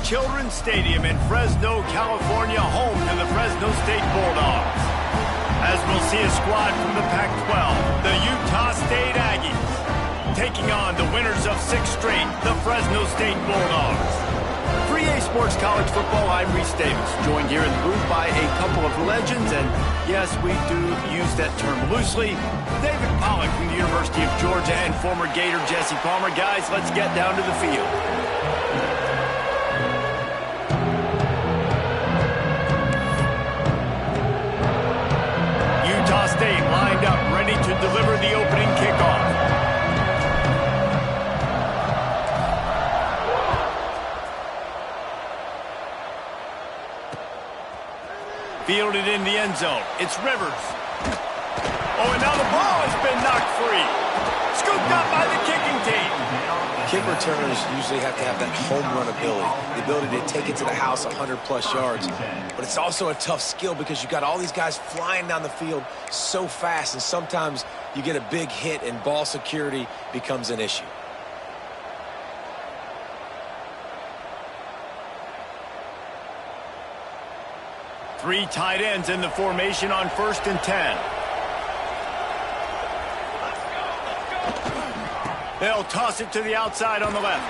Children's Stadium in Fresno, California, home to the Fresno State Bulldogs. As we'll see a squad from the Pac-12, the Utah State Aggies, taking on the winners of 6 straight, the Fresno State Bulldogs. For EA Sports College Football, I'm Reese Davis, joined here in the booth by a couple of legends, and yes, we do use that term loosely. David Pollack from the University of Georgia and former Gator Jesse Palmer. Guys, let's get down to the field. Utah State lined up, ready to deliver the opening kickoff. Fielded in the end zone. It's Rivers. Oh, and now the ball has been knocked free. Scooped up by the kicking team. Kick returners usually have to have that home run ability, the ability to take it to the house 100-plus yards. But it's also a tough skill because you got all these guys flying down the field so fast, and sometimes you get a big hit and ball security becomes an issue. Three tight ends in the formation on 1st and 10. They'll toss it to the outside on the left.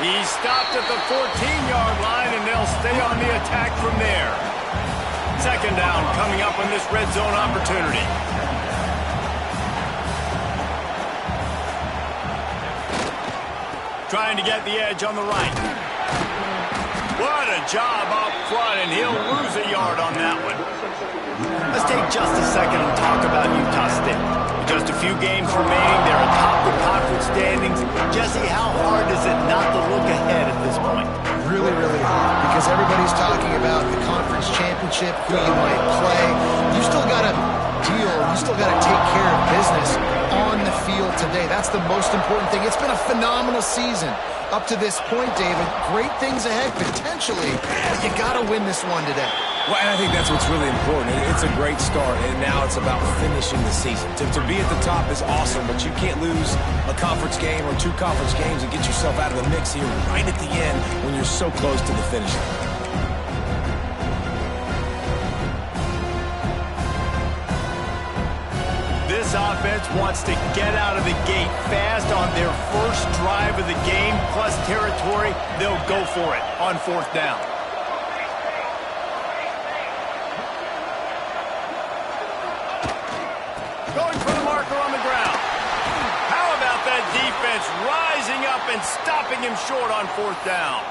He's stopped at the 14-yard line, and they'll stay on the attack from there. 2nd down coming up on this red zone opportunity. Trying to get the edge on the right. What a job up front, and he'll lose a yard on that one. Let's take just a second and talk about Utah State. With just a few games remaining, they're atop the conference standings. Jesse, how hard is it not to look ahead at this point? Really, really hard, because everybody's talking about the conference championship, who you might play. You still got to deal, you still got to take care of business on the field today. That's the most important thing. It's been a phenomenal season up to this point, David. Great things ahead, potentially, but you got to win this one today. Well, and I think that's what's really important. It's a great start, and now it's about finishing the season. To be at the top is awesome, but you can't lose a conference game or 2 conference games and get yourself out of the mix here right at the end when you're so close to the finish line. This offense wants to get out of the gate fast on their first drive of the game, plus territory. They'll go for it on 4th down. Going for the marker on the ground. How about that defense rising up and stopping him short on 4th down?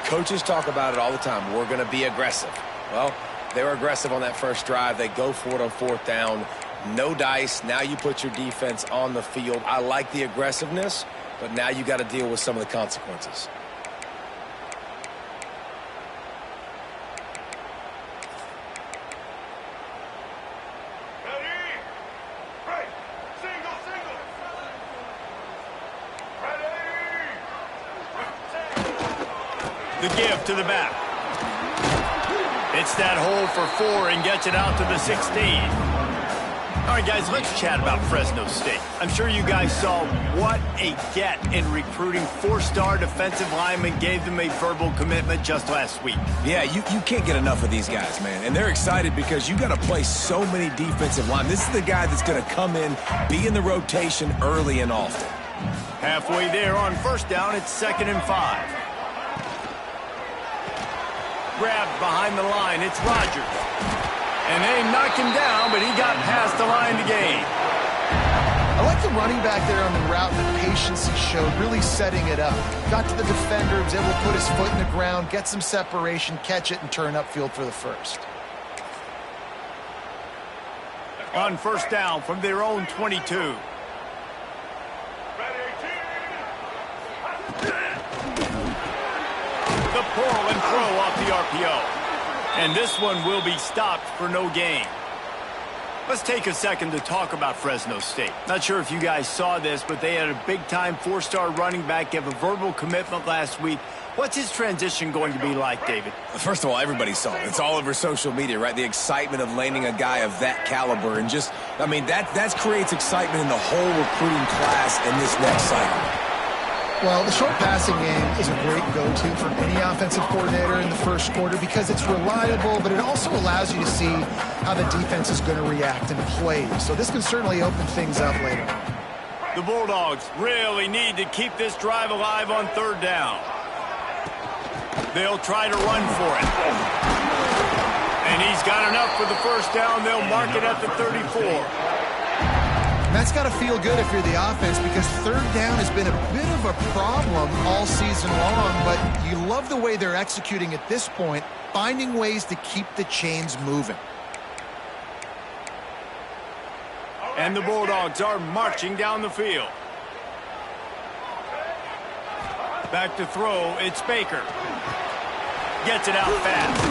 Coaches talk about it all the time. We're going to be aggressive. Well, they were aggressive on that first drive. They go for it on 4th down. No dice. Now you put your defense on the field. I like the aggressiveness, but now you got to deal with some of the consequences. Ready? Right. Single, single. Ready? The give to the back. It's that hole for 4 and gets it out to the 16. All right, guys, let's chat about Fresno State. I'm sure you guys saw what a get in recruiting 4-star defensive linemen, gave them a verbal commitment just last week. Yeah, you can't get enough of these guys, man. And they're excited because you got to play so many defensive linemen. This is the guy that's going to come in, be in the rotation early and often. Halfway there on 1st down, it's 2nd and 5. Grabbed behind the line, it's Rogers. And they knocked him down, but he got past the line to gain. I like the running back there on the route, the patience he showed, really setting it up. Got to the defender, was able to put his foot in the ground, get some separation, catch it, and turn upfield for the first. On 1st down from their own 22. The pull and throw off the RPO. And this one will be stopped for no gain. Let's take a second to talk about Fresno State. Not sure if you guys saw this, but they had a big-time 4-star running back give a verbal commitment last week. What's his transition going to be like, David? First of all, everybody saw it. It's all over social media, right? The excitement of landing a guy of that caliber. And just, I mean, that creates excitement in the whole recruiting class in this next cycle. Well, the short passing game is a great go-to for any offensive coordinator in the first quarter because it's reliable, but it also allows you to see how the defense is going to react and play. So this can certainly open things up later on. The Bulldogs really need to keep this drive alive on third down. They'll try to run for it. And he's got enough for the first down. They'll mark it at the 34. And that's got to feel good if you're the offense because third down has been a bit of a problem all season long, but you love the way they're executing at this point, finding ways to keep the chains moving. And the Bulldogs are marching down the field. Back to throw, it's Baker. Gets it out fast.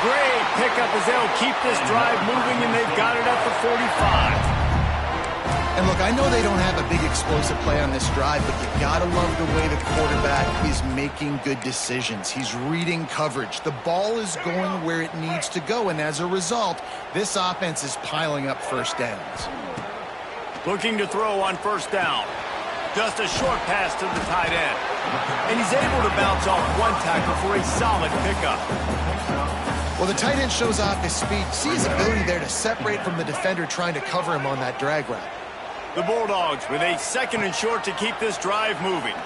Great pickup as they'll keep this drive moving, and they've got it at the 45. And look, I know they don't have a big explosive play on this drive, but you gotta love the way the quarterback is making good decisions. He's reading coverage. The ball is going where it needs to go, and as a result, this offense is piling up first downs. Looking to throw on first down. Just a short pass to the tight end. And he's able to bounce off one tackle for a solid pickup. Well, the tight end shows off his speed. See his ability there to separate from the defender trying to cover him on that drag route. The Bulldogs with a second and short to keep this drive moving.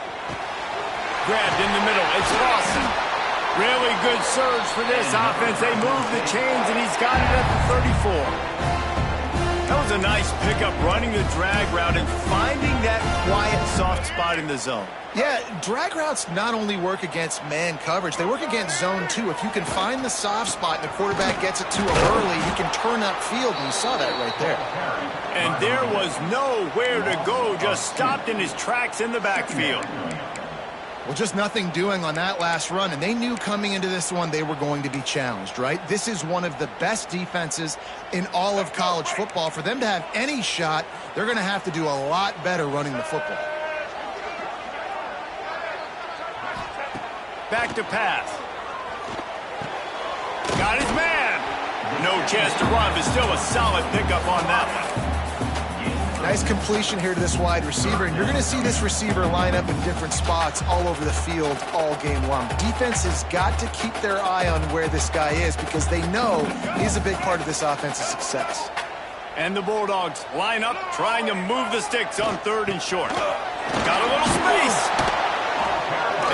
Grabbed in the middle. It's Lawson. Really good surge for this offense. They move the chains, and he's got it at the 34. That was a nice pickup, running the drag route and finding that quiet, soft spot in the zone. Yeah, drag routes not only work against man coverage, they work against zone too. If you can find the soft spot and the quarterback gets it to him early, he can turn upfield, and you saw that right there. And there was nowhere to go, just stopped in his tracks in the backfield. Well, just nothing doing on that last run, and they knew coming into this one they were going to be challenged, right? This is one of the best defenses in all of college football. For them to have any shot, they're going to have to do a lot better running the football. Back to pass. Got his man. No chance to run, but still a solid pickup on that one. Nice completion here to this wide receiver, and you're going to see this receiver line up in different spots all over the field all game long. Defense has got to keep their eye on where this guy is because they know he's a big part of this offense's success. And the Bulldogs line up, trying to move the sticks on third and short. Got a little space.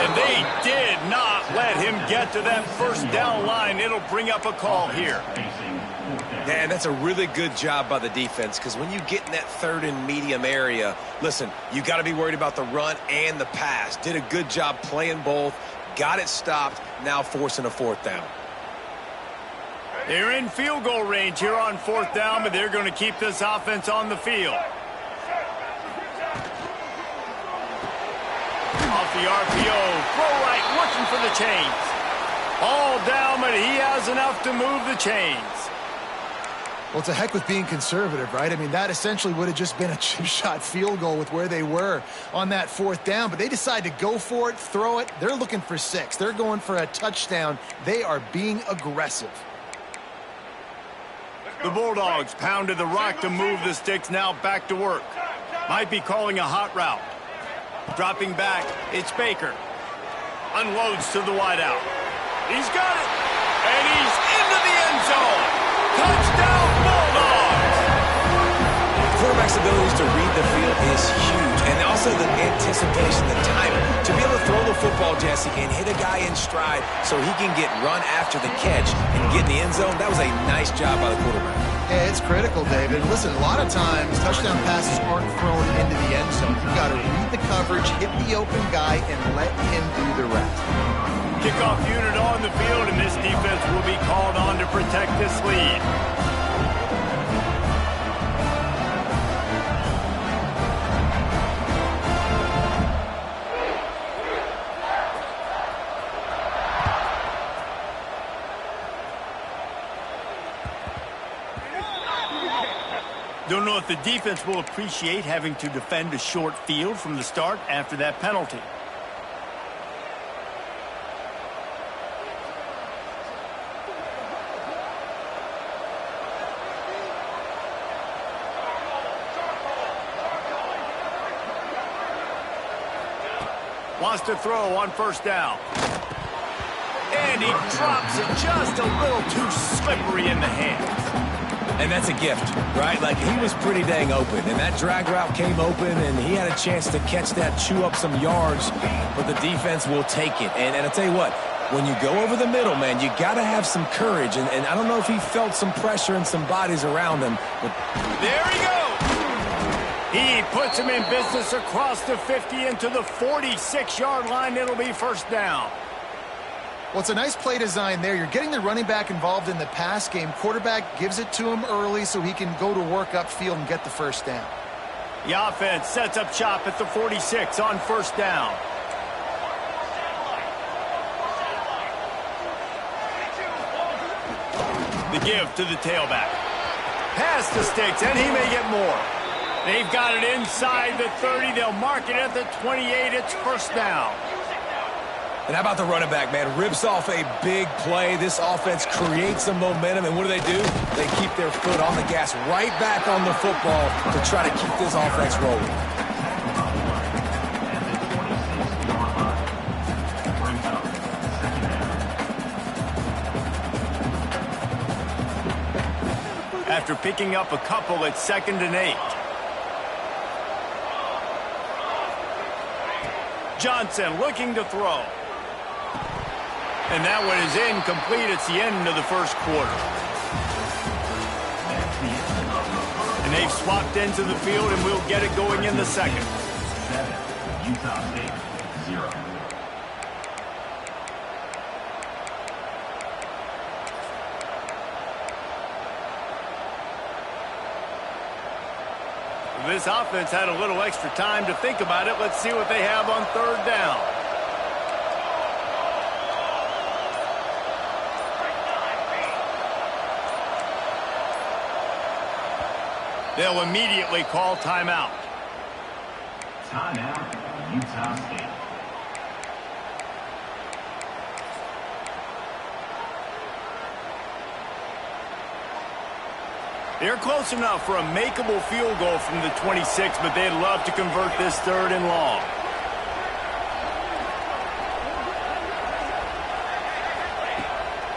And they did not let him get to that first down line. It'll bring up a call here. Man, that's a really good job by the defense because when you get in that third and medium area, listen, you got to be worried about the run and the pass. Did a good job playing both, got it stopped, now forcing a fourth down. They're in field goal range here on fourth down, but they're going to keep this offense on the field. Off the RPO, throw right, looking for the chains. All down, but he has enough to move the chains. Well, it's a heck with being conservative, right? I mean, that essentially would have just been a chip-shot field goal with where they were on that fourth down, but they decide to go for it, throw it. They're looking for 6. They're going for a touchdown. They are being aggressive. The Bulldogs pounded the rock to move the sticks, now back to work. Might be calling a hot route. Dropping back, it's Baker. Unloads to the wideout. He's got it, and he's into the end zone. Touchdown, Bulldogs! Quarterback's abilities to read the field is huge, and also the anticipation, the timing. To be able to throw the football, Jesse, and hit a guy in stride so he can get run after the catch and get in the end zone, that was a nice job by the quarterback. Yeah, it's critical, David. Listen, a lot of times touchdown passes aren't thrown into the end zone. You've got to read the coverage, hit the open guy, and let him do the rest. Kickoff unit on the field, and this defense will be called on to protect this lead. Don't know if the defense will appreciate having to defend a short field from the start after that penalty. Wants to throw on first down. And he drops it just a little too slippery in the hands. And that's a gift, right? Like, he was pretty dang open, and that drag route came open, and he had a chance to catch that, chew up some yards, but the defense will take it. And I'll tell you what, when you go over the middle, man, you got to have some courage, and I don't know if he felt some pressure and some bodies around him. But there he goes! He puts him in business across the 50 into the 46-yard line. It'll be first down. Well, it's a nice play design there. You're getting the running back involved in the pass game. Quarterback gives it to him early so he can go to work upfield and get the first down. The offense sets up shop at the 46 on first down. The give to the tailback. Pass to Sticks, and he may get more. They've got it inside the 30. They'll mark it at the 28. It's first down. And how about the running back, man? Rips off a big play. This offense creates some momentum, and what do? They keep their foot on the gas, right back on the football to try to keep this offense rolling. After picking up a couple at 2nd and 8. Johnson looking to throw. And that one is incomplete. It's the end of the first quarter. And they've swapped into the field, and we'll get it going in the second. 7, Utah State, 0. This offense had a little extra time to think about it. Let's see what they have on third down. They'll immediately call timeout. Timeout, Utah State. They're close enough for a makeable field goal from the 26, but they'd love to convert this 3rd and long.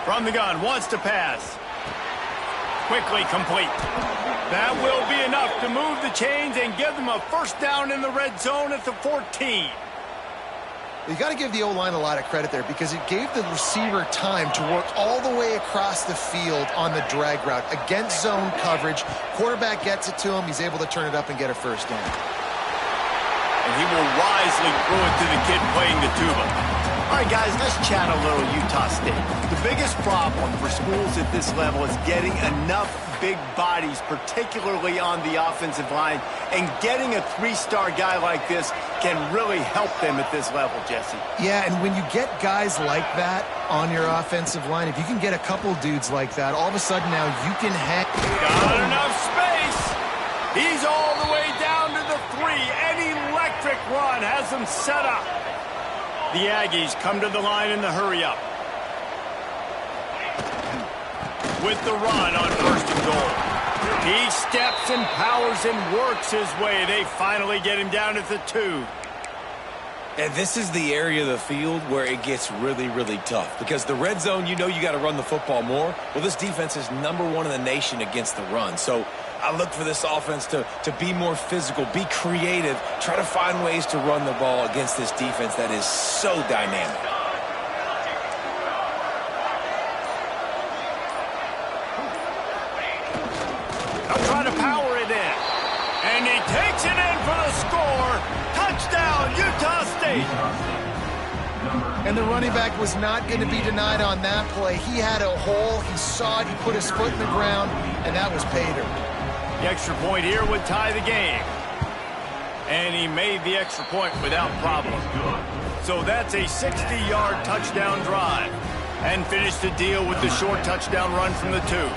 From the gun, wants to pass. Quickly complete. That will be enough to move the chains and give them a first down in the red zone at the 14. You got to give the O-line a lot of credit there because it gave the receiver time to work all the way across the field on the drag route against zone coverage. Quarterback gets it to him. He's able to turn it up and get a first down. And he will wisely throw it to the kid playing the tuba. All right, guys, let's chat a little Utah State. The biggest problem for schools at this level is getting enough big bodies, particularly on the offensive line, and getting a 3-star guy like this can really help them at this level, Jesse. Yeah, and when you get guys like that on your offensive line, if you can get a couple dudes like that, all of a sudden now you can hang. Got enough space. He's all the way down to the 3. An electric run has them set up. The Aggies come to the line in the hurry-up. With the run on 1st and goal. He steps and powers and works his way. They finally get him down at the 2. And this is the area of the field where it gets really, really tough. Because the red zone, you know you got to run the football more. Well, this defense is #1 in the nation against the run. So I look for this offense to be more physical, be creative, try to find ways to run the ball against this defense that is so dynamic. They'll try to power it in. And he takes it in for the score. Touchdown, Utah State. And the running back was not going to be denied on that play. He had a hole. He saw it. He put his foot in the ground, and that was pay dirt. The extra point here would tie the game. And he made the extra point without problem. So that's a 60-yard touchdown drive. And finished the deal with the short touchdown run from the 2.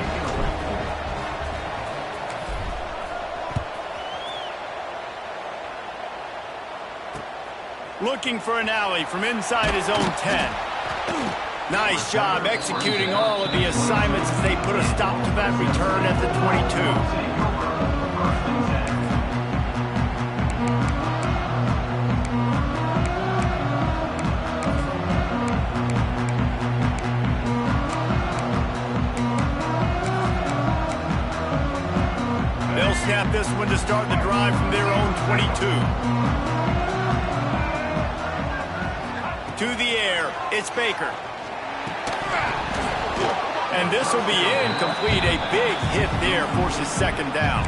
Looking for an alley from inside his own 10. Nice job executing all of the assignments as they put a stop to that return at the 22. this one to start the drive from their own 22. To the air, it's Baker. And this will be incomplete. A big hit there forces second down.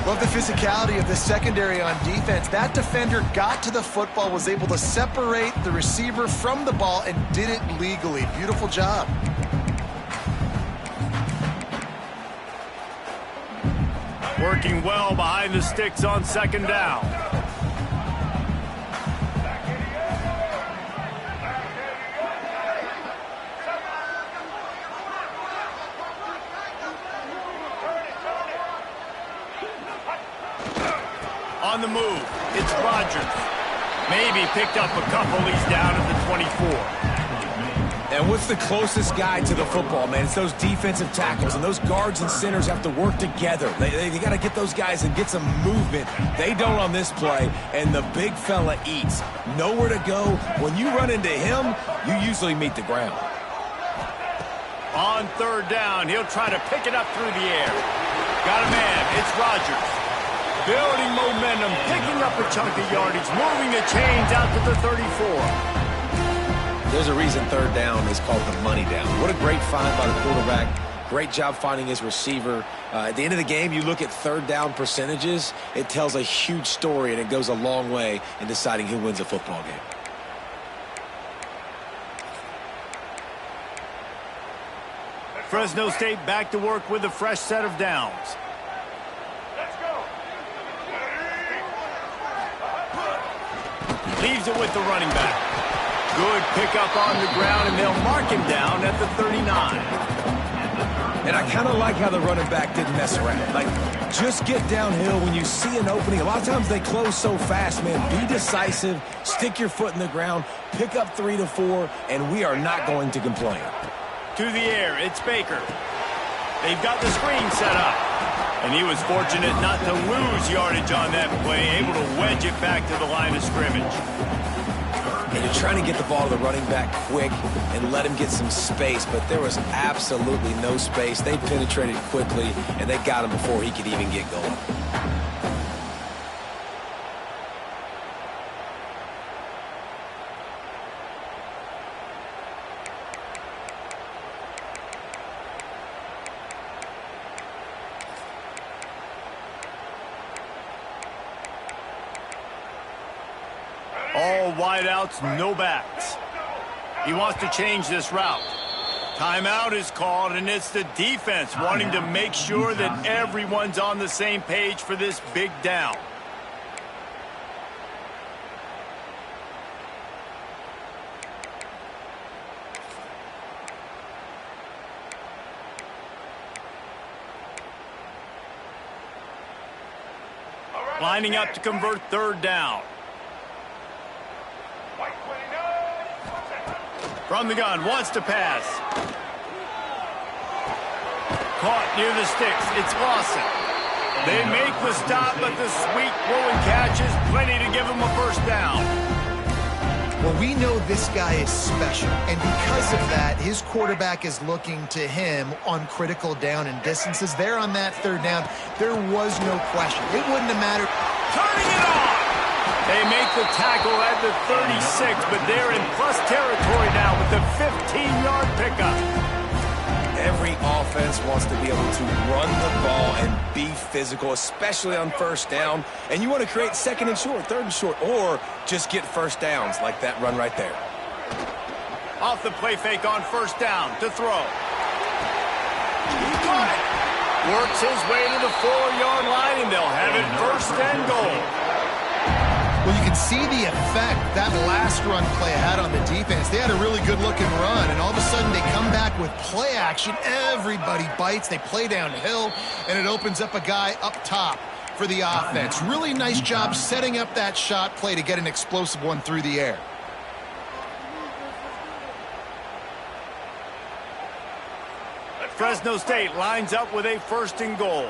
Love the physicality of the secondary on defense. That defender got to the football, was able to separate the receiver from the ball, and did it legally. Beautiful job. Working well behind the sticks on second down. On the move, it's Rodgers. Maybe picked up a couple. He's down at the 24. And what's the closest guy to the football, man? It's those defensive tackles, and those guards and centers have to work together. They got to get those guys and get some movement. They don't on this play, and the big fella eats. Nowhere to go. When you run into him, you usually meet the ground. On third down, he'll try to pick it up through the air. Got a man, it's Rodgers. Building momentum, picking up a chunk of yardage, moving the chains out to the 34. There's a reason third down is called the money down. What a great find by the quarterback. Great job finding his receiver. At the end of the game, you look at third down percentages. It tells a huge story, and it goes a long way in deciding who wins a football game. Fresno State back to work with a fresh set of downs. Leaves it with the running back. Good pickup on the ground, and they'll mark him down at the 39. And I kind of like how the running back didn't mess around. Like, just get downhill when you see an opening. A lot of times they close so fast, man. Be decisive, stick your foot in the ground, pick up 3 to 4, and we are not going to complain. To the air, it's Baker. They've got the screen set up. And he was fortunate not to lose yardage on that play, able to wedge it back to the line of scrimmage. And you're trying to get the ball to the running back quick and let him get some space, but there was absolutely no space. They penetrated quickly, and they got him before he could even get going. All wideouts, no backs. He wants to change this route. Timeout is called, and it's the defense wanting to make sure that everyone's on the same page for this big down. Lining up to convert third down. From the gun, wants to pass. Caught near the sticks. It's Lawson. They make the stop, but the sweet rolling catch is plenty to give him a first down. Well, we know this guy is special, and because of that, his quarterback is looking to him on critical down and distances. There on that third down, there was no question. It wouldn't have mattered. Turning it on! They make the tackle at the 36, but they're in plus territory now with the 15-yard pickup. Every offense wants to be able to run the ball and be physical, especially on first down. And you want to create second and short, third and short, or just get first downs like that run right there. Off the play fake on first down to throw. He caught it. Works his way to the 4-yard line, and they'll have it first and goal. Well, you can see the effect that last run play had on the defense. They had a really good-looking run, and all of a sudden they come back with play action. Everybody bites. They play downhill, and it opens up a guy up top for the offense. Really nice job setting up that shot play to get an explosive one through the air. Fresno State lines up with a first and goal.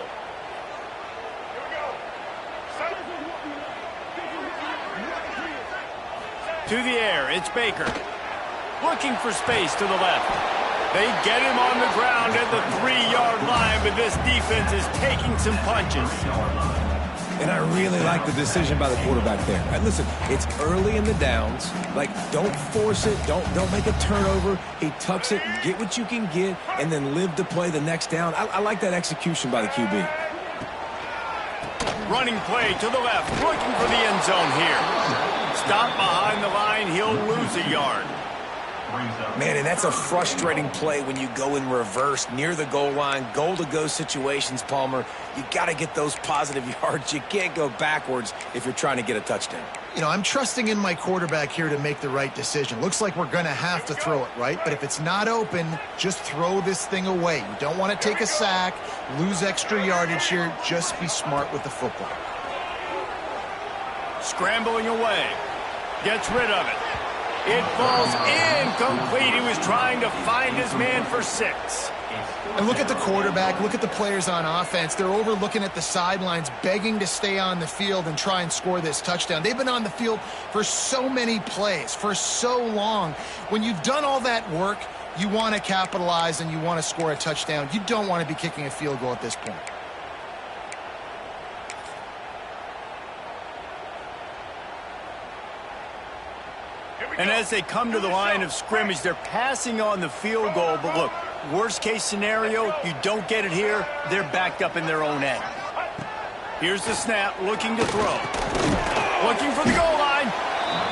To the air, it's Baker. Looking for space to the left. They get him on the ground at the 3-yard line, but this defense is taking some punches. And I really like the decision by the quarterback there. And listen, it's early in the downs. Like, don't force it. Don't make a turnover. He tucks it, get what you can get, and then live to play the next down. I like that execution by the QB. Running play to the left, looking for the end zone here. Stop behind the line, he'll lose a yard. Man, and that's a frustrating play when you go in reverse near the goal line, goal-to-go situations, Palmer. You got to get those positive yards. You can't go backwards if you're trying to get a touchdown. You know, I'm trusting in my quarterback here to make the right decision. Looks like we're going to have to throw it, right? But if it's not open, just throw this thing away. You don't want to take a sack, lose extra yardage here. Just be smart with the football. Scrambling away. Gets rid of it. It falls incomplete. He was trying to find his man for 6. And look at the quarterback. Look at the players on offense. They're overlooking at the sidelines, begging to stay on the field and try and score this touchdown. They've been on the field for so many plays, for so long. When you've done all that work, you want to capitalize and you want to score a touchdown. You don't want to be kicking a field goal at this point. And as they come to the line of scrimmage, they're passing on the field goal. But look, worst case scenario, you don't get it here, they're backed up in their own end. Here's the snap, looking to throw. Looking for the goal line.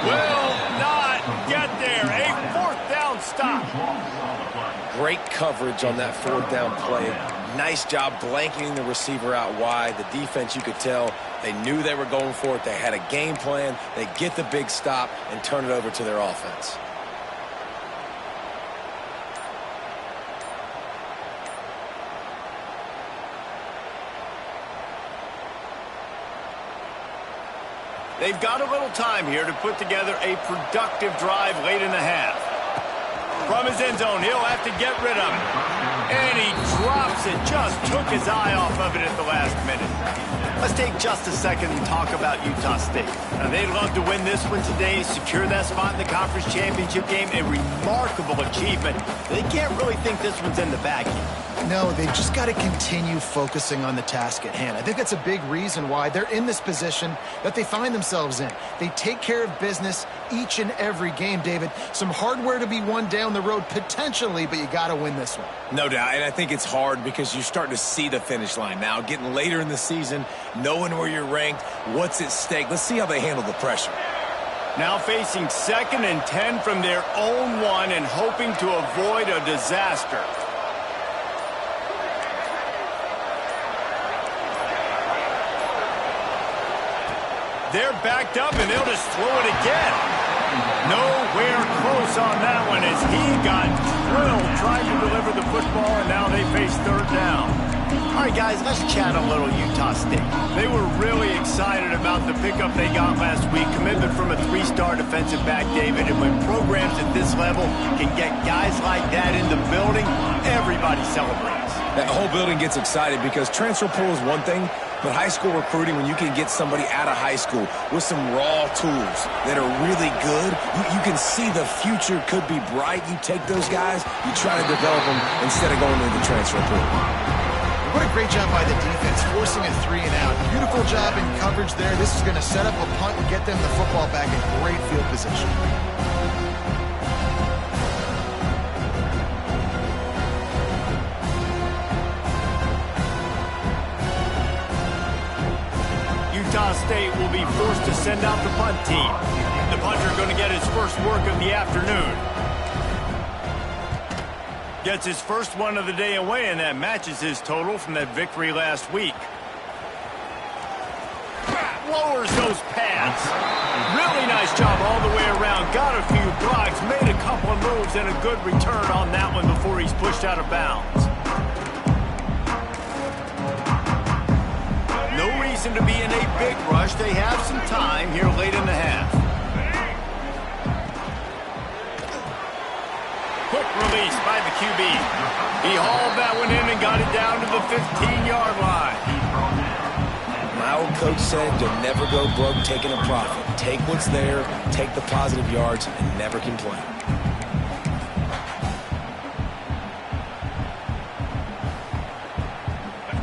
Will not get there. A 4th down stop. Great coverage on that 4th down play. Nice job blanketing the receiver out wide. The defense, you could tell, they knew they were going for it. They had a game plan. They get the big stop and turn it over to their offense. They've got a little time here to put together a productive drive late in the half. From his end zone, he'll have to get rid of it. And he drops it, just took his eye off of it at the last minute. Let's take just a second and talk about Utah State. Now, they'd love to win this one today, secure that spot in the conference championship game, a remarkable achievement. They can't really think this one's in the bag yet. No, they've just got to continue focusing on the task at hand. I think that's a big reason why they're in this position that they find themselves in. They take care of business each and every game, David. Some hardware to be won down the road potentially, but you got to win this one. No doubt, and I think it's hard because you're starting to see the finish line now, getting later in the season, knowing where you're ranked, what's at stake. Let's see how they handle the pressure. Now facing 2nd and 10 from their own 1 and hoping to avoid a disaster. They're backed up, and they'll just throw it again. Nowhere close on that one as he got drilled trying to deliver the football, and now they face 3rd down. All right, guys, let's chat a little Utah State. They were really excited about the pickup they got last week, commitment from a 3-star defensive back, David, and when programs at this level can get guys like that in the building, everybody celebrates. That whole building gets excited because transfer portal is one thing, but high school recruiting, when you can get somebody out of high school with some raw tools that are really good, you can see the future could be bright. You take those guys, you try to develop them instead of going into the transfer portal. What a great job by the defense, forcing a 3 and out. Beautiful job in coverage there. This is going to set up a punt and get them the football back in great field position. Utah State will be forced to send out the punt team. The punter going to get his first work of the afternoon. Gets his first one of the day away, and that matches his total from that victory last week. Lowers those pads. Really nice job all the way around. Got a few blocks, made a couple of moves, and a good return on that one before he's pushed out of bounds. No reason to be in a big rush. They have some time here late in the half. Quick release by the QB. He hauled that one in and got it down to the 15-yard line. My old coach said you'll never go broke taking a profit. Take what's there, take the positive yards, and never complain.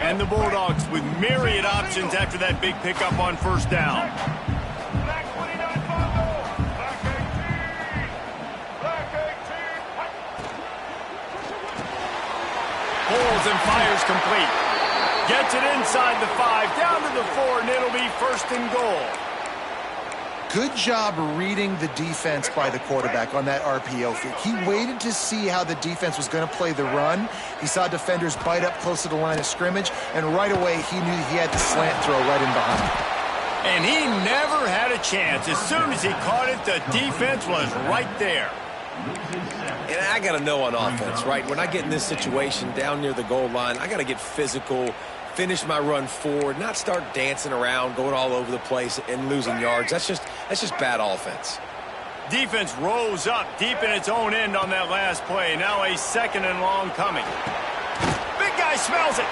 And the Bulldogs with myriad options after that big pickup on first down. Black 29 fumble. Black 18. Black 18. Pulls and fires complete. Gets it inside the 5, down to the 4, and it'll be first and goal. Good job reading the defense by the quarterback on that RPO fake. He waited to see how the defense was going to play the run. He saw defenders bite up close to the line of scrimmage, and right away he knew he had the slant throw right in behind him. And he never had a chance. As soon as he caught it, the defense was right there. And I got to know on offense, right? When I get in this situation down near the goal line, I got to get physical, finish my run forward, not start dancing around, going all over the place and losing yards. That's just bad offense. Defense rose up deep in its own end on that last play. Now a second and long coming. Big guy smells it.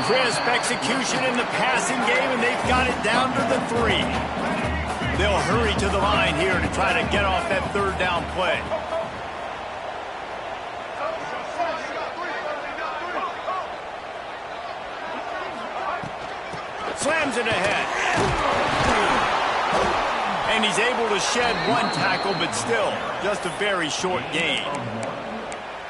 Crisp execution in the passing game, and they've got it down to the 3. They'll hurry to the line here to try to get off that third down play. Slams it ahead. And he's able to shed one tackle, but still, just a very short gain.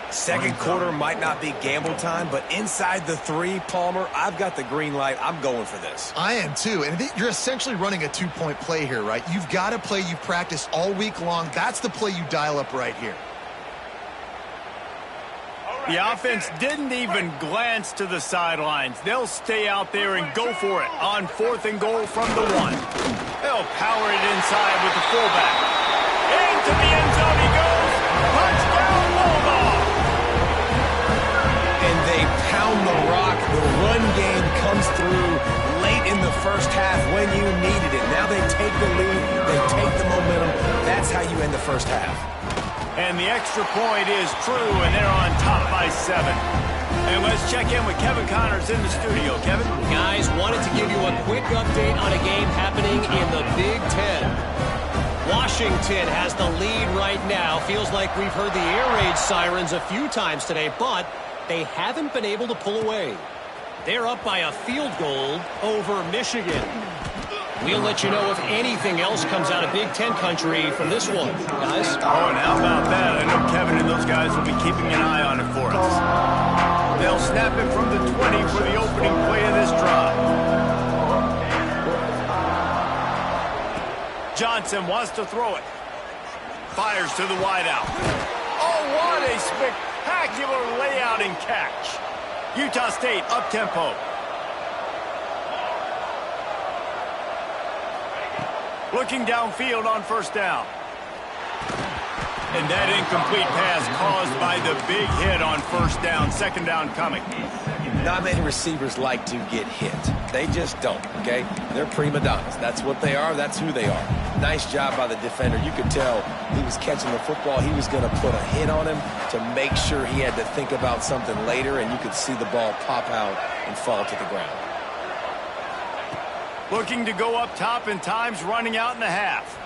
Second quarter might not be gamble time, but inside the 3, Palmer, I've got the green light. I'm going for this. I am too, and you're essentially running a 2-point play here, right? You've got a play you practice all week long. That's the play you dial up right here. The offense didn't even glance to the sidelines. They'll stay out there and go for it on 4th and goal from the 1. They'll power it inside with the fullback. Into the end zone he goes. Touchdown, Bulldog! And they pound the rock. The run game comes through late in the first half when you needed it. Now they take the lead. They take the momentum. That's how you end the first half. And the extra point is true, and they're on top by 7. And let's check in with Kevin Connors in the studio. Kevin? Guys, wanted to give you a quick update on a game happening in the Big Ten. Washington has the lead right now. Feels like we've heard the air raid sirens a few times today, but they haven't been able to pull away. They're up by a field goal over Michigan. We'll let you know if anything else comes out of Big Ten country from this one, guys. Oh, and how about that? I know Kevin and those guys will be keeping an eye on it for us. They'll snap it from the 20 for the opening play of this drive. Johnson wants to throw it. Fires to the wideout. Oh, what a spectacular layout and catch. Utah State up-tempo. Looking downfield on first down. And that incomplete pass caused by the big hit on first down. Second down coming. Not many receivers like to get hit. They just don't, okay? They're prima donnas. That's what they are. That's who they are. Nice job by the defender. You could tell he was catching the football. He was going to put a hit on him to make sure he had to think about something later, and you could see the ball pop out and fall to the ground. Looking to go up top, and time's running out in the half.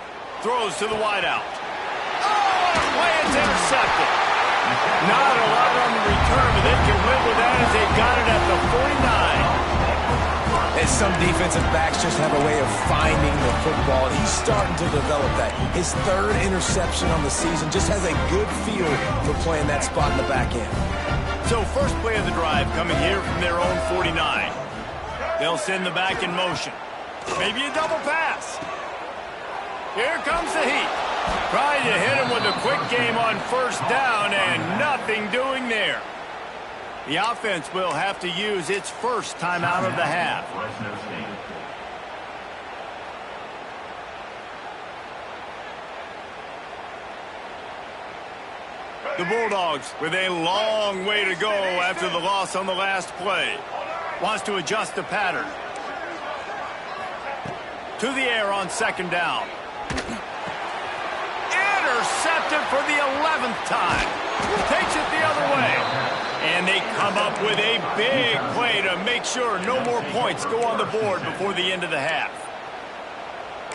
Throws to the wideout. Oh, play is intercepted. Not a lot on the return, but they can live with that as they got it at the 49. And some defensive backs just have a way of finding the football, and he's starting to develop that. His 3rd interception on the season, just has a good feel for playing that spot in the back end. So first play of the drive coming here from their own 49. They'll send the back in motion. Maybe a double pass. Here comes the heat. Trying to hit him with a quick game on first down, and nothing doing there. The offense will have to use its first timeout of the half. Fresno State. The Bulldogs with a long way to go after the loss on the last play. Wants to adjust the pattern. To the air on second down. Intercepted for the 11th time. Takes it the other way. And they come up with a big play to make sure no more points go on the board before the end of the half.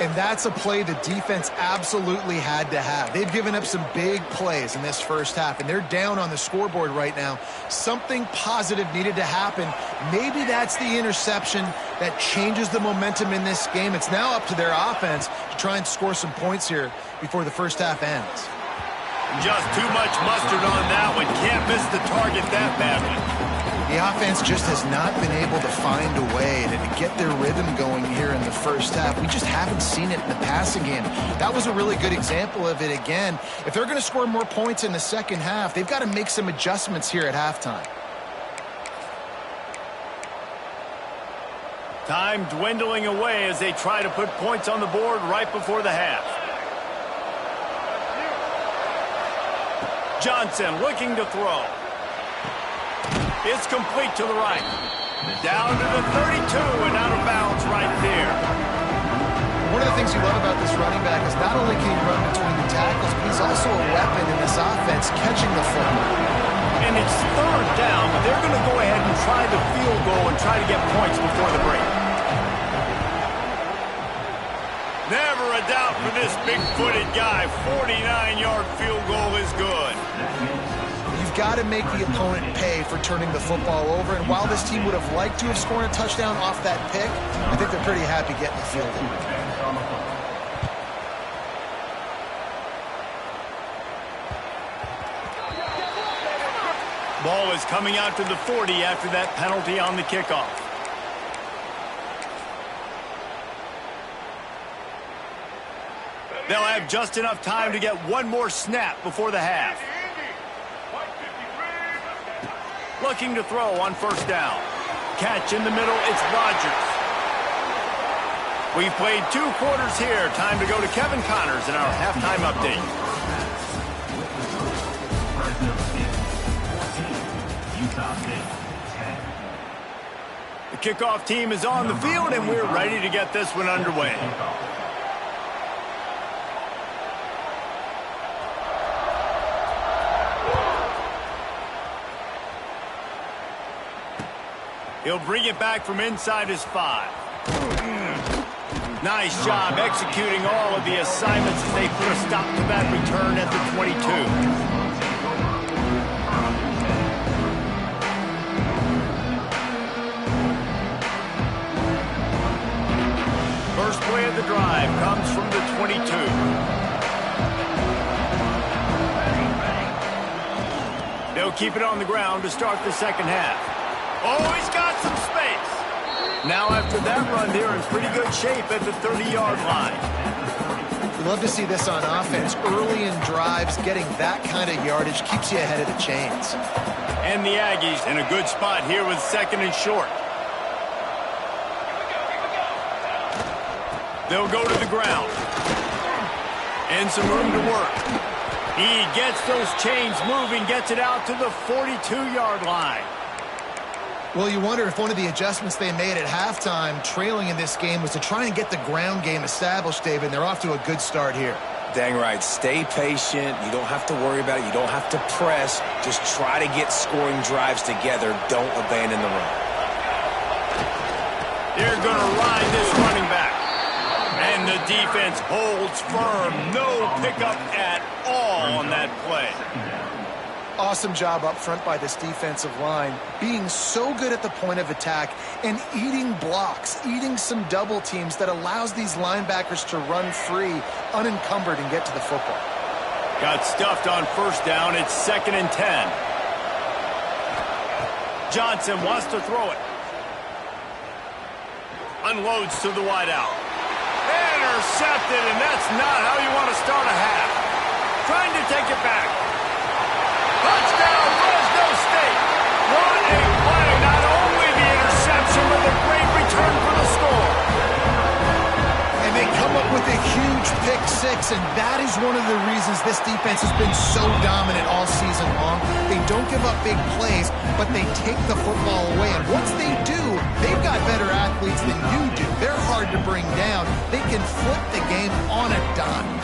And that's a play the defense absolutely had to have. They've given up some big plays in this first half, and they're down on the scoreboard right now. Something positive needed to happen. Maybe that's the interception that changes the momentum in this game. It's now up to their offense to try and score some points here before the first half ends. Just too much mustard on that one. Can't miss the target that badly. The offense just has not been able to find a way to get their rhythm going here in the first half. We just haven't seen it in the passing game. That was a really good example of it again. If they're going to score more points in the second half, they've got to make some adjustments here at halftime. Time dwindling away as they try to put points on the board right before the half. Johnson looking to throw. It's complete to the right. Down to the 32 and out of bounds right there. One of the things you love about this running back is not only can he run between the tackles, but he's also a weapon in this offense catching the football. And it's third down, but they're going to go ahead and try the field goal and try to get points before the break. Never a doubt for this big-footed guy. 49-yard field goal is good. You've got to make the opponent pay for turning the football over, and while this team would have liked to have scored a touchdown off that pick, I think they're pretty happy getting the field goal. Ball is coming out to the 40 after that penalty on the kickoff. They'll have just enough time to get one more snap before the half. Looking to throw on first down. Catch in the middle, it's Rodgers. We've played 2 quarters here. Time to go to Kevin Connors in our halftime update. Fresno State 14, Utah State 10. The kickoff team is on the field, and we're ready to get this one underway. He'll bring it back from inside his 5. Nice job executing all of the assignments as they put a stop to that return at the 22. First play of the drive comes from the 22. They'll keep it on the ground to start the second half. Oh, he's got some space. Now after that run, they're in pretty good shape at the 30-yard line. We love to see this on offense. Early in drives, getting that kind of yardage keeps you ahead of the chains. And the Aggies in a good spot here with second and short. They'll go to the ground. And some room to work. He gets those chains moving, gets it out to the 42-yard line. Well, you wonder if one of the adjustments they made at halftime, trailing in this game, was to try and get the ground game established, David, and they're off to a good start here. Dang right. Stay patient. You don't have to worry about it. You don't have to press. Just try to get scoring drives together. Don't abandon the run. They're going to ride this running back. And the defense holds firm. No pickup at all on that play. Awesome job up front by this defensive line, being so good at the point of attack and eating blocks, eating some double teams that allows these linebackers to run free, unencumbered, and get to the football. Got stuffed on first down. It's 2nd and 10. Johnson wants to throw it. Unloads to the wideout. Intercepted, and that's not how you want to start a half. Trying to take it back. Touchdown, Fresno State. What a play. Not only the interception, but the great return for the score. And they come up with a huge pick 6, and that is one of the reasons this defense has been so dominant all season long. They don't give up big plays, but they take the football away. And once they do, they've got better athletes than you do. They're hard to bring down. They can flip the game on a dime.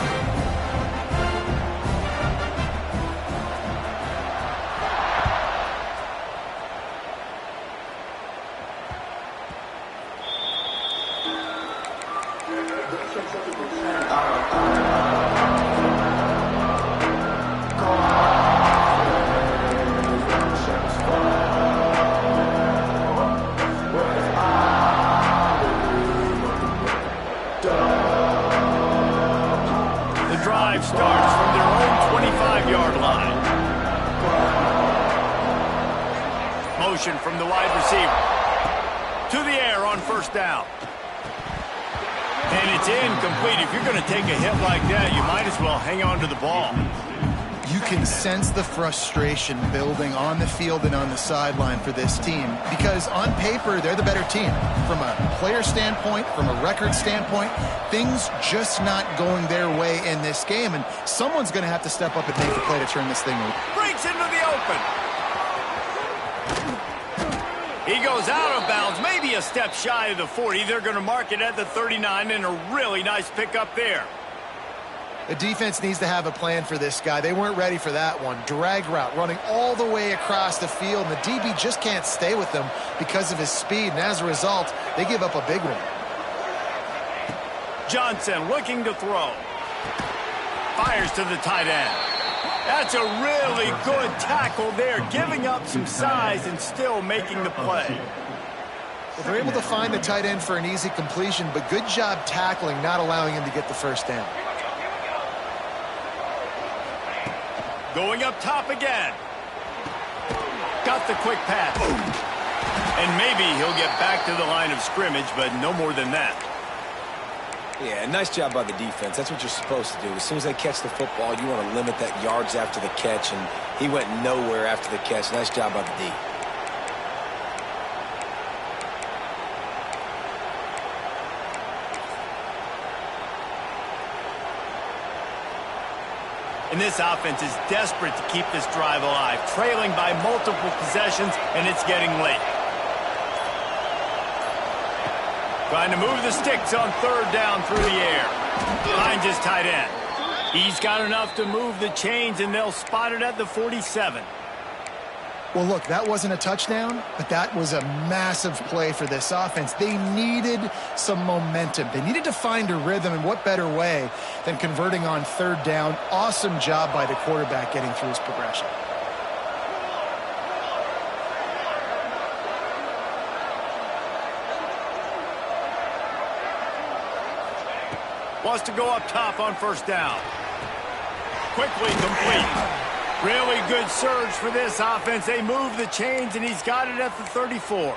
motion from the wide receiver. To the air on first down. And it's incomplete. If you're going to take a hit like that, you might as well hang on to the ball. You can sense the frustration building on the field and on the sideline for this team because on paper, they're the better team. From a player standpoint, from a record standpoint, things just not going their way in this game, and someone's going to have to step up and make the play to turn this thing around. Breaks into the open. He goes out of bounds, maybe a step shy of the 40. They're going to mark it at the 39, and a really nice pickup there. The defense needs to have a plan for this guy. They weren't ready for that one. Drag route, running all the way across the field, and the DB just can't stay with them because of his speed, and as a result, they give up a big one. Johnson looking to throw. Fires to the tight end. That's a really good tackle there, giving up some size and still making the play. Well, they're able to find the tight end for an easy completion, but good job tackling, not allowing him to get the first down. Going up top again. Got the quick pass. And maybe he'll get back to the line of scrimmage, but no more than that. Yeah, nice job by the defense. That's what you're supposed to do. As soon as they catch the football, you want to limit that yards after the catch, and he went nowhere after the catch. Nice job by the D. And this offense is desperate to keep this drive alive, trailing by multiple possessions, and it's getting late. Trying to move the sticks on third down through the air. Finds his tight end. He's got enough to move the chains, and they'll spot it at the 47. Well, look, that wasn't a touchdown, but that was a massive play for this offense. They needed some momentum. They needed to find a rhythm, and what better way than converting on third down. Awesome job by the quarterback getting through his progression. Wants to go up top on first down. Quickly complete. Really good surge for this offense. They move the chains, and he's got it at the 34.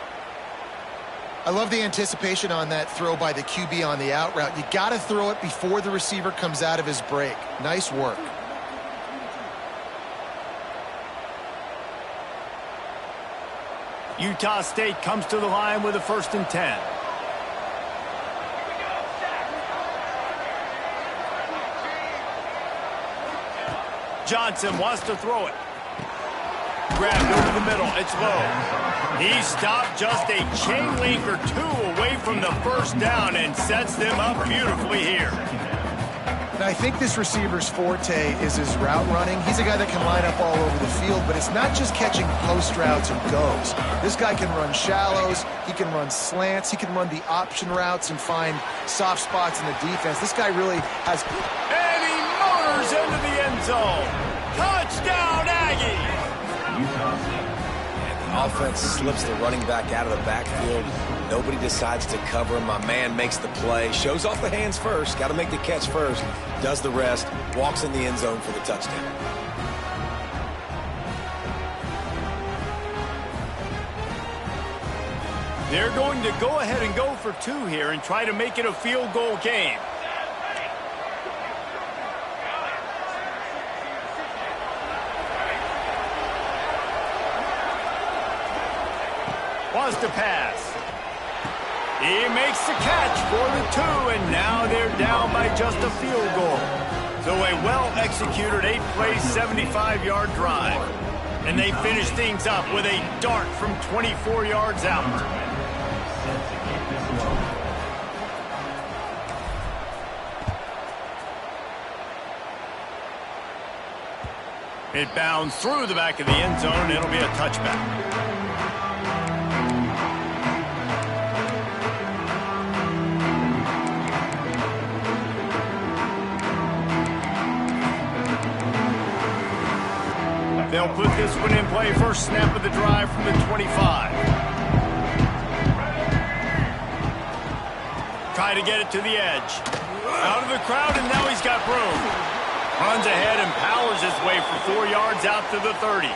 I love the anticipation on that throw by the QB on the out route. You got to throw it before the receiver comes out of his break. Nice work. Utah State comes to the line with a 1st and 10. Johnson wants to throw it. Grabbed over the middle. It's low. He stopped just a chain link or two away from the first down and sets them up beautifully here. Now, I think this receiver's forte is his route running. He's a guy that can line up all over the field, but it's not just catching post routes and goes. This guy can run shallows. He can run slants. He can run the option routes and find soft spots in the defense. This guy really has... And he motors into the end zone. Touchdown, Aggies! And the offense slips the running back out of the backfield. Nobody decides to cover him. My man makes the play. Shows off the hands first. Got to make the catch first. Does the rest. Walks in the end zone for the touchdown. They're going to go ahead and go for two here and try to make it a field goal game. Wants to pass. He makes the catch for the two, and now they're down by just a field goal. So a well-executed 8-play, 75-yard drive. And they finish things up with a dart from 24 yards out. It bounds through the back of the end zone, and it'll be a touchback. They'll put this one in play. First snap of the drive from the 25. Try to get it to the edge. Out of the crowd, and now he's got room. Runs ahead and powers his way for 4 yards out to the 30.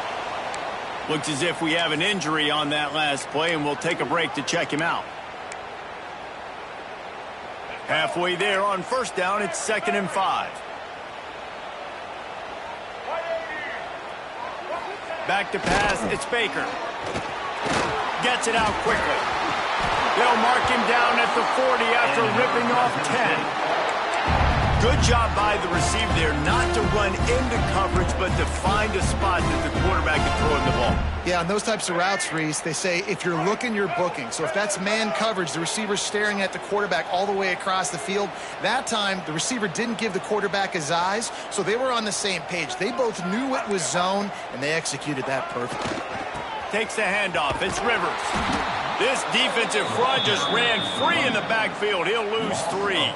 Looks as if we have an injury on that last play, and we'll take a break to check him out. Halfway there on first down, it's 2nd and 5. Back to pass, it's Baker. Gets it out quickly. They'll mark him down at the 40 after ripping off 10. Good job by the receiver there not to run into coverage, but to find a spot that the quarterback can throw in the ball. Yeah, on those types of routes, Reese, they say if you're looking, you're booking. So if that's man coverage, the receiver's staring at the quarterback all the way across the field. That time, the receiver didn't give the quarterback his eyes, so they were on the same page. They both knew it was zone, and they executed that perfectly. Takes the handoff. It's Rivers. This defensive front just ran free in the backfield. He'll lose 3.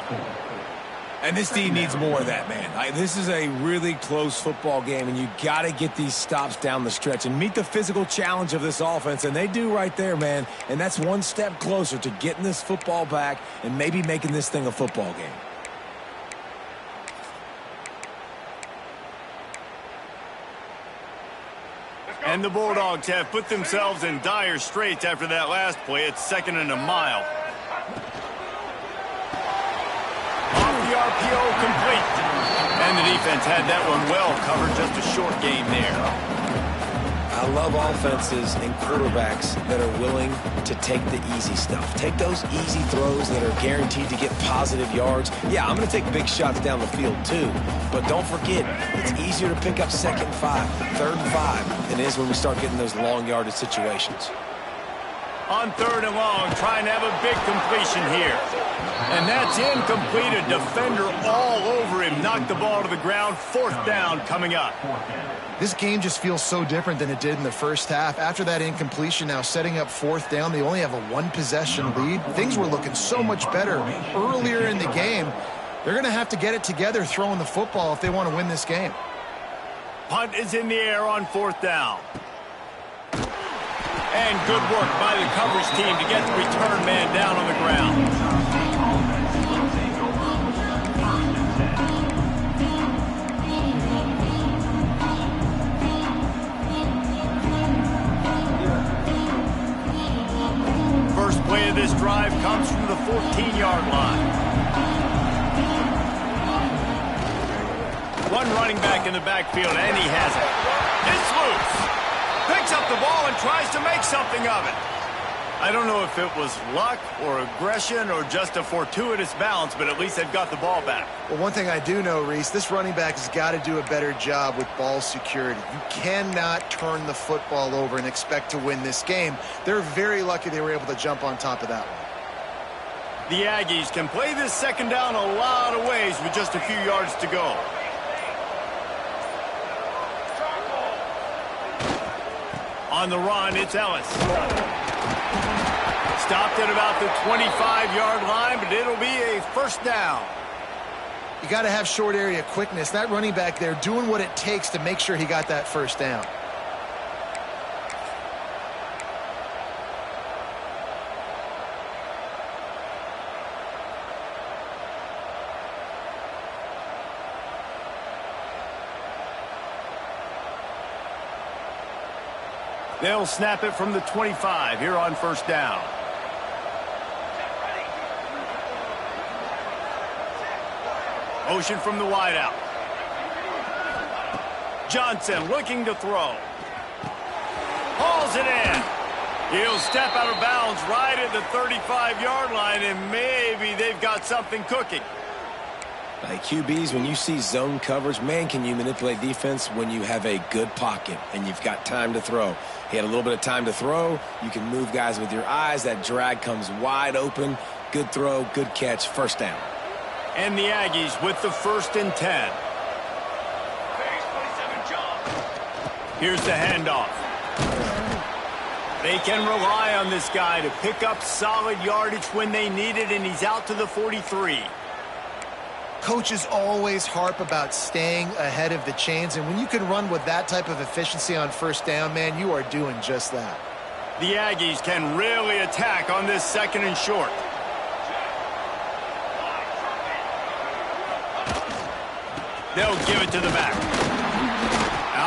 And this team needs more of that, man. This is a really close football game, and you got to get these stops down the stretch and meet the physical challenge of this offense, and they do right there, man. And that's one step closer to getting this football back and maybe making this thing a football game. And the Bulldogs have put themselves in dire straits after that last play. It's 2nd and a mile. RPO complete. And the defense had that one well covered. Just a short game there. I love offenses and quarterbacks that are willing to take the easy stuff. Take those easy throws that are guaranteed to get positive yards. Yeah, I'm going to take big shots down the field too. But don't forget, it's easier to pick up 2nd and 5, 3rd and 5 than it is when we start getting those long yardage situations. On 3rd and long, trying to have a big completion here. And that's incomplete. A defender all over him. Knocked the ball to the ground. 4th down coming up. This game just feels so different than it did in the first half. After that incompletion, now setting up 4th down, they only have a 1-possession lead. Things were looking so much better earlier in the game. They're going to have to get it together throwing the football if they want to win this game. Punt is in the air on 4th down. And good work by the coverage team to get the return man down on the ground. First play of this drive comes from the 14-yard line. One running back in the backfield, and he has it. It's loose. Picks up the ball and tries to make something of it. I don't know if it was luck or aggression or just a fortuitous bounce, but at least they've got the ball back. Well, one thing I do know, Reese, this running back has got to do a better job with ball security. You cannot turn the football over and expect to win this game. They're very lucky they were able to jump on top of that one. The Aggies can play this 2nd down a lot of ways with just a few yards to go. On the run, it's Ellis. Stopped at about the 25-yard line, but it'll be a 1st down. You got to have short area quickness. That running back there doing what it takes to make sure he got that 1st down. They'll snap it from the 25 here on 1st down. Motion from the wideout. Johnson looking to throw. Hauls it in. He'll step out of bounds right at the 35-yard line, and maybe they've got something cooking. Like QBs, when you see zone coverage, man, can you manipulate defense when you have a good pocket and you've got time to throw. He had a little bit of time to throw. You can move guys with your eyes. That drag comes wide open. Good throw, good catch, 1st down. And the Aggies with the 1st and 10. Here's the handoff. They can rely on this guy to pick up solid yardage when they need it, and he's out to the 43. Coaches always harp about staying ahead of the chains, and when you can run with that type of efficiency on 1st down, man, you are doing just that. The Aggies can really attack on this 2nd and short. They'll give it to the back.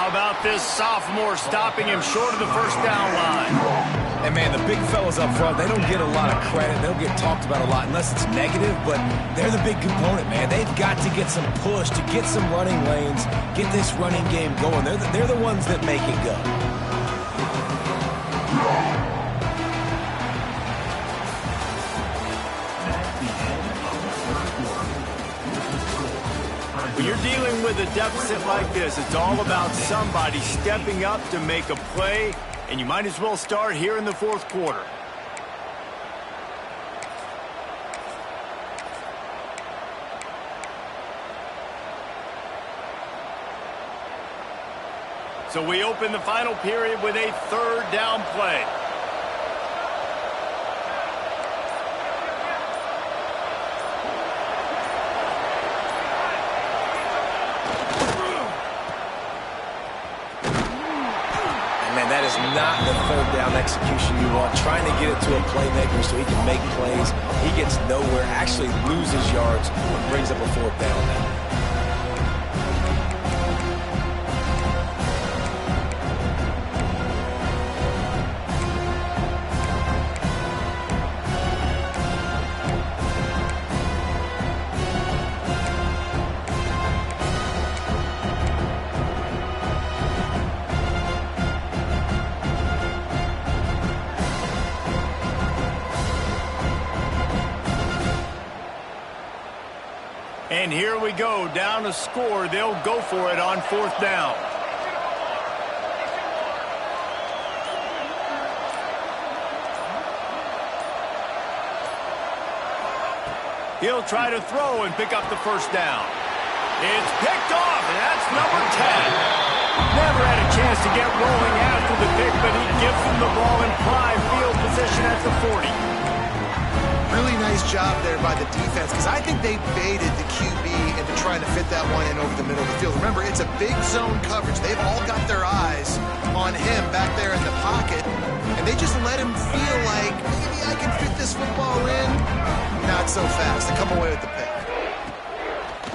How about this sophomore stopping him short of the first down line? And, man, the big fellas up front, they don't get a lot of credit. They don't get talked about a lot unless it's negative, but they're the big component, man. They've got to get some push, to get some running lanes, get this running game going. They're the ones that make it go. When you're dealing with a deficit like this, it's all about somebody stepping up to make a play, and you might as well start here in the fourth quarter. So we open the final period with a third down play. That is not the third down execution you want. Trying to get it to a playmaker so he can make plays. He gets nowhere, actually loses yards, and brings up a fourth down now. And here we go, down a score. They'll go for it on fourth down. He'll try to throw and pick up the first down. It's picked off, and that's number 10. Never had a chance to get rolling after the pick, but he gives them the ball in prime field position at the 40. Really nice job there by the defense, because I think they baited the QB into trying to fit that one in over the middle of the field. Remember, it's a big zone coverage. They've all got their eyes on him back there in the pocket, and they just let him feel like, maybe I can fit this football in. Not so fast. They come away with the pick.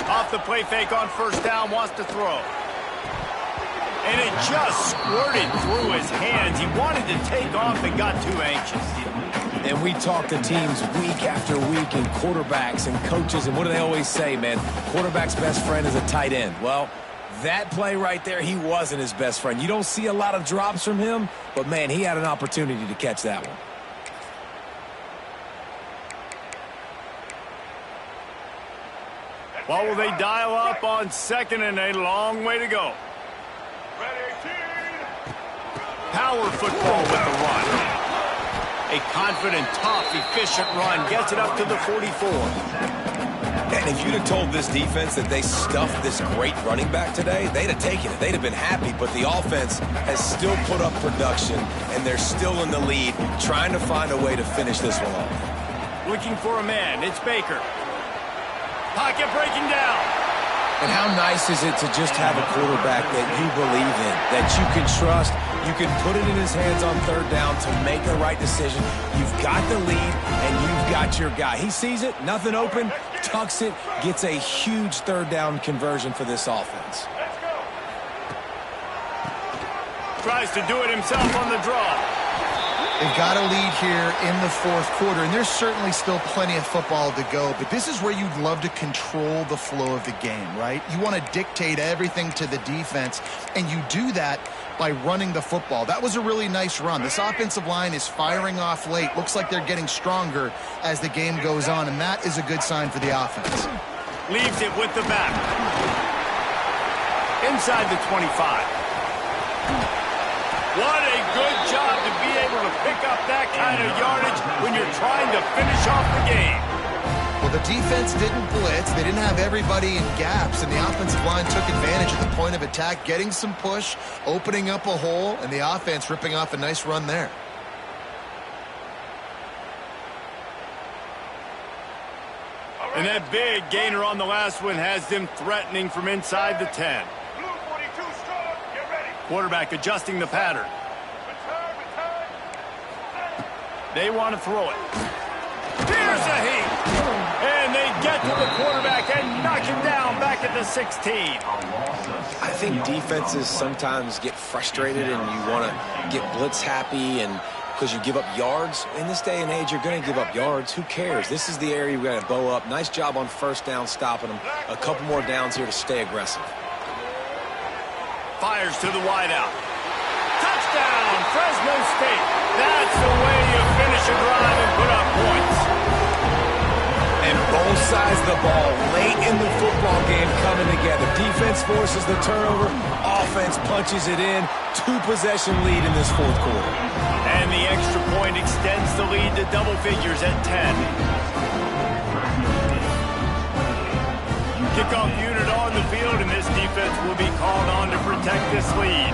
Off the play fake on first down, wants to throw. And it just squirted through his hands. He wanted to take off and got too anxious. And we talk to teams week after week and quarterbacks and coaches, and what do they always say, man? Quarterback's best friend is a tight end. Well, that play right there, he wasn't his best friend. You don't see a lot of drops from him, but, man, he had an opportunity to catch that one. What will they dial up on second and a long way to go? Power football with the run. A confident, tough, efficient run. Gets it up to the 44. And if you'd have told this defense that they stuffed this great running back today, they'd have taken it. They'd have been happy. But the offense has still put up production, and they're still in the lead, trying to find a way to finish this one off. Looking for a man. It's Baker. Pocket breaking down. And how nice is it to just have a quarterback that you believe in, that you can trust, you can put it in his hands on third down to make the right decision. You've got the lead, and you've got your guy. He sees it, nothing open, tucks it, gets a huge third down conversion for this offense. Tries to do it himself on the draw. They've got a lead here in the fourth quarter, and there's certainly still plenty of football to go, but this is where you'd love to control the flow of the game, right? You want to dictate everything to the defense, and you do that by running the football. That was a really nice run. This offensive line is firing off late. Looks like they're getting stronger as the game goes on, and that is a good sign for the offense. Leaves it with the back. Inside the 25. What a good job to be able to pick up that kind of yardage when you're trying to finish off the game. Well, the defense didn't blitz. They didn't have everybody in gaps, and the offensive line took advantage of the point of attack, getting some push, opening up a hole, and the offense ripping off a nice run there. And that big gainer on the last one has them threatening from inside the 10. Quarterback adjusting the pattern. They want to throw it. Here's a heat. And they get to the quarterback and knock him down back at the 16. I think defenses sometimes get frustrated and you want to get blitz happy and because you give up yards. In this day and age, you're going to give up yards. Who cares? This is the area we're going to bow up. Nice job on first down stopping them. A couple more downs here to stay aggressive. Fires to the wideout. Touchdown, Fresno State. That's the way you finish a drive and put up points. And both sides of the ball late in the football game coming together. Defense forces the turnover. Offense punches it in. 2-possession lead in this fourth quarter. And the extra point extends the lead to double figures at 10. Kickoff unit on the field, and this defense will be called on to protect this lead.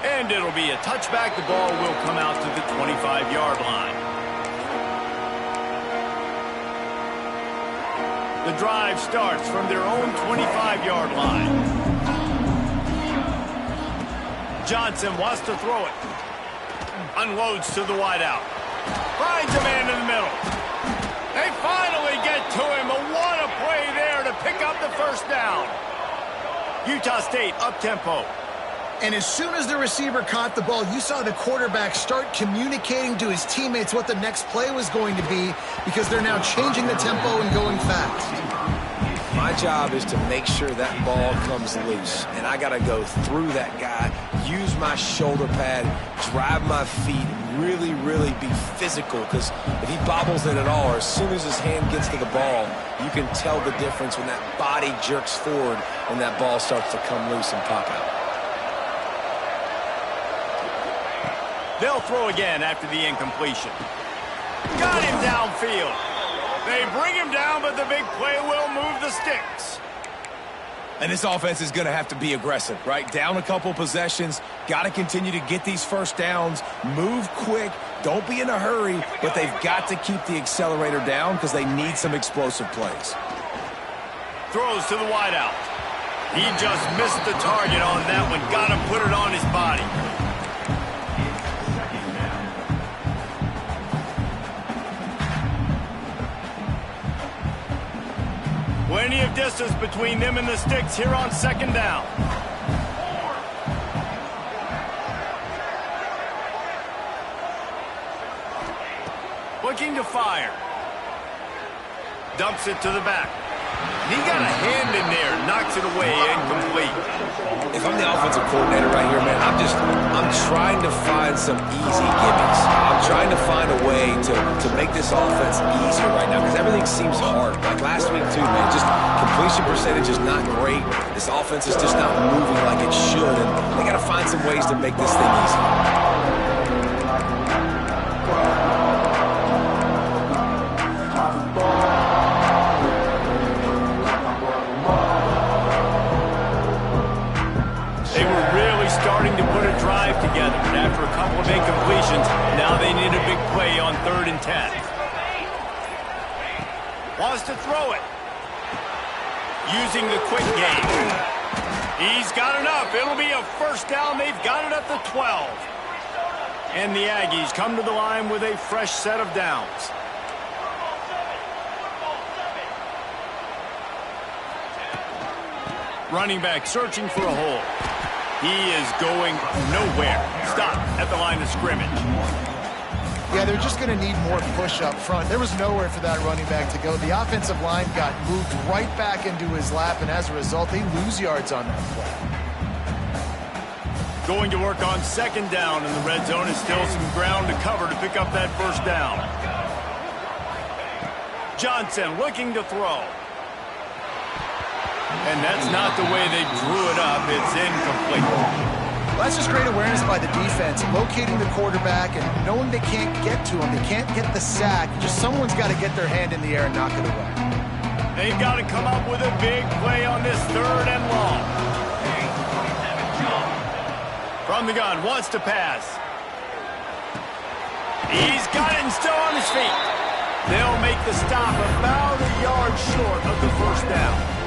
And it'll be a touchback. The ball will come out to the 25-yard line. The drive starts from their own 25-yard line. Johnson wants to throw it. Unloads to the wideout. Finds a man in the middle. They finally get to him. What a play there to pick up the first down. Utah State up-tempo. And as soon as the receiver caught the ball, you saw the quarterback start communicating to his teammates what the next play was going to be because they're now changing the tempo and going fast. My job is to make sure that ball comes loose. And I got to go through that guy, use my shoulder pad, drive my feet, really, really be physical. Because if he bobbles it at all, or as soon as his hand gets to the ball, you can tell the difference when that body jerks forward and that ball starts to come loose and pop out. They'll throw again after the incompletion. Got him downfield. They bring him down, but the big play will move the sticks. And this offense is going to have to be aggressive, right? Down a couple possessions. Got to continue to get these first downs. Move quick. Don't be in a hurry, but they've got to keep the accelerator down because they need some explosive plays. Throws to the wideout. He just missed the target on that one. Got to put it on his body. Plenty of distance between them and the sticks here on second down. Looking to fire. Dumps it to the back. He got a hand in there, knocks it away, incomplete. If I'm the offensive coordinator right here, man, I'm trying to find some easy gimmicks. I'm trying to find a way to make this offense easier right now because everything seems hard. Like last week too, man, just completion percentage is not great. This offense is just not moving like it should, and they got to find some ways to make this thing easier. Together, and after a couple of incompletions, now they need a big play on 3rd and 10. Wants to throw it. Using the quick game. He's got enough. It'll be a first down. They've got it at the 12. And the Aggies come to the line with a fresh set of downs. Running back searching for a hole. He is going nowhere. Stop at the line of scrimmage. Yeah, they're just going to need more push up front. There was nowhere for that running back to go. The offensive line got moved right back into his lap, and as a result, they lose yards on that play. Going to work on second down, and the red zone is still some ground to cover to pick up that first down. Johnson looking to throw. And that's not the way they drew it up. It's incomplete. Well, that's just great awareness by the defense, locating the quarterback and knowing they can't get to him. They can't get the sack. Just someone's got to get their hand in the air and knock it away. They've got to come up with a big play on this 3rd and long. From the gun, wants to pass. He's got it and still on his feet. They'll make the stop about a yard short of the first down.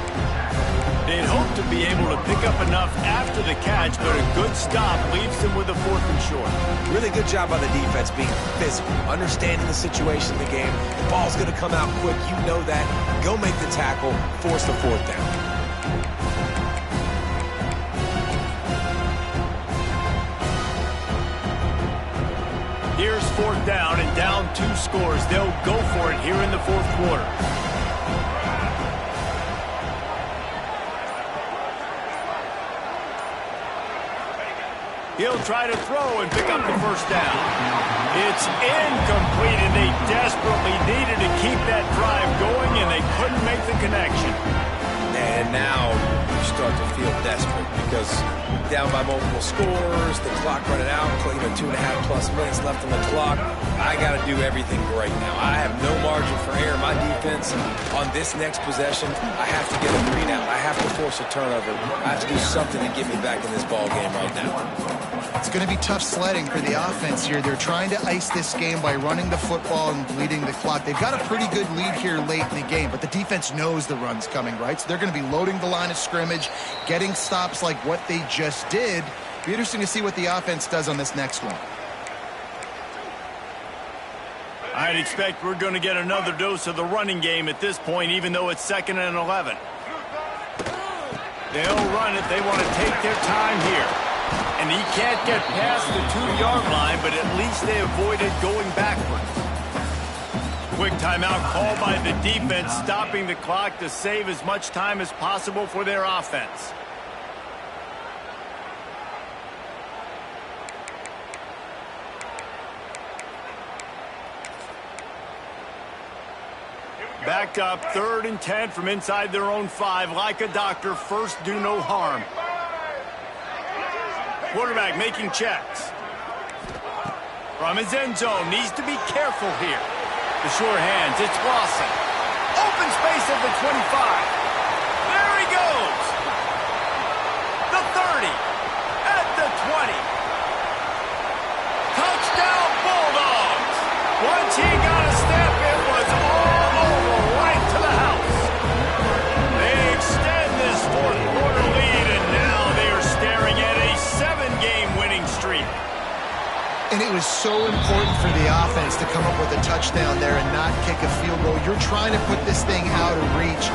They'd hope to be able to pick up enough after the catch, but a good stop leaves them with a 4th and short. Really good job by the defense being physical, understanding the situation in the game. The ball's going to come out quick. You know that. Go make the tackle, force the 4th down. Here's 4th down and down 2 scores. They'll go for it here in the 4th quarter. He'll try to throw and pick up the 1st down. It's incomplete, and they desperately needed to keep that drive going, and they couldn't make the connection. And now you start to feel desperate because down by multiple scores, the clock running out, 2.5+ minutes left on the clock. I got to do everything great now. I have no margin for error. My defense on this next possession, I have to get a 3 out. I have to force a turnover. I have to do something to get me back in this ball game right now. It's going to be tough sledding for the offense here. They're trying to ice this game by running the football and bleeding the clock. They've got a pretty good lead here late in the game, but the defense knows the run's coming, right? So they're going to be loading the line of scrimmage, getting stops like what they just did. Be interesting to see what the offense does on this next one. I'd expect we're going to get another dose of the running game at this point, even though it's 2nd and 11. They'll run it. They want to take their time here. And he can't get past the 2-yard line, but at least they avoided going backwards. Quick timeout called by the defense, stopping the clock to save as much time as possible for their offense. Backed up, 3rd and 10 from inside their own 5. Like a doctor, first do no harm. Quarterback making checks. From his end zone, needs to be careful here. The sure hands, it's Lawson. Open space at the 25. There he goes. The 30. At the 20. Touchdown Bulldogs. Once he got a step, it was all over right to the house. They extend this 4th quarter lead, and now they are staring at a 7-game winning streak. And it was so important for the offense to come up with a touchdown there and not kick a field goal. You're trying to put this thing out of reach,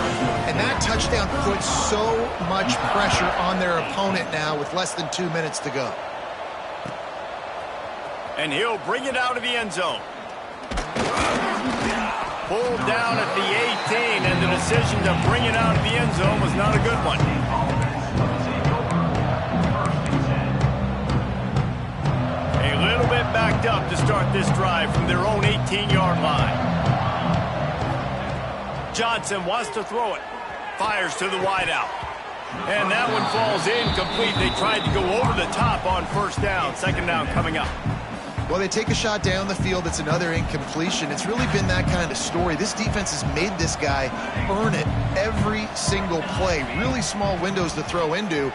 and that touchdown puts so much pressure on their opponent now with less than 2 minutes to go. And he'll bring it out of the end zone. Pulled down at the 18, and the decision to bring it out of the end zone was not a good one. A little bit backed up to start this drive from their own 18-yard line. Johnson wants to throw it. Fires to the wideout. And that one falls incomplete. They tried to go over the top on 1st down. 2nd down coming up. Well, they take a shot down the field. It's another incompletion. It's really been that kind of story. This defense has made this guy earn it every single play. Really small windows to throw into.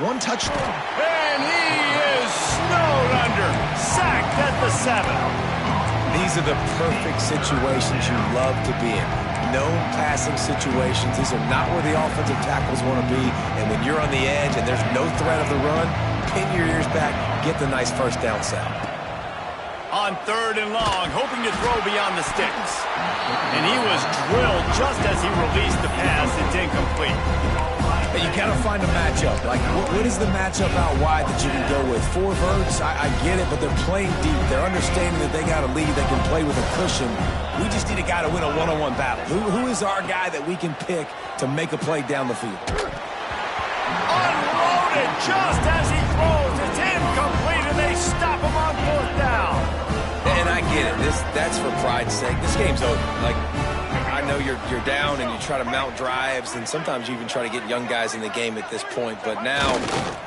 One touchdown. And he is snowed under. Sacked at the 7. These are the perfect situations you love to be in. No passing situations. These are not where the offensive tackles want to be. And when you're on the edge and there's no threat of the run, pin your ears back, get the nice 1st down sack. On 3rd and long, hoping to throw beyond the sticks. And he was drilled just as he released the pass. It's incomplete. Hey, you got to find a matchup. Like, what is the matchup out wide that you can go with? 4 verts, I get it, but they're playing deep. They're understanding that they got a lead. They can play with a cushion. We just need a guy to win a one-on-one battle. Who is our guy that we can pick to make a play down the field? Unloaded just as he throws. It's incomplete, and they stop him on 4th down. And I get it. That's for pride's sake. This game's over. Like, I know you're down and you try to mount drives, and sometimes you even try to get young guys in the game at this point. But now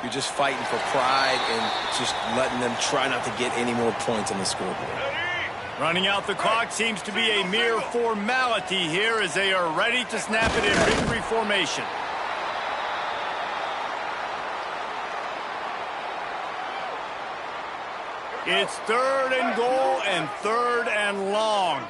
you're just fighting for pride and just letting them try not to get any more points on the scoreboard. Running out the clock seems to be a mere formality here as they are ready to snap it in victory formation. It's 3rd and goal and 3rd and long.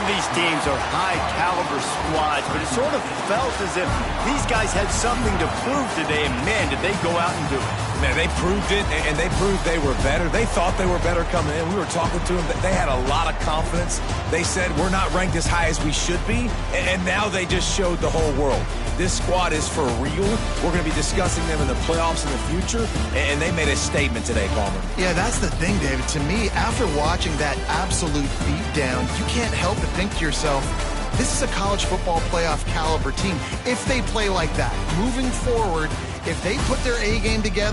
of these teams are high-caliber squads, but it sort of felt as if these guys had something to prove today, and man, did they go out and do it. Man, they proved it, and they proved they were better. They thought they were better coming in. We were talking to them. They had a lot of confidence. They said, we're not ranked as high as we should be, and now they just showed the whole world. This squad is for real. We're going to be discussing them in the playoffs in the future, and they made a statement today, Palmer. Yeah, that's the thing, David. To me, after watching that absolute beatdown, you can't help but think to yourself, this is a college football playoff caliber team. If they play like that, moving forward, if they put their A game together,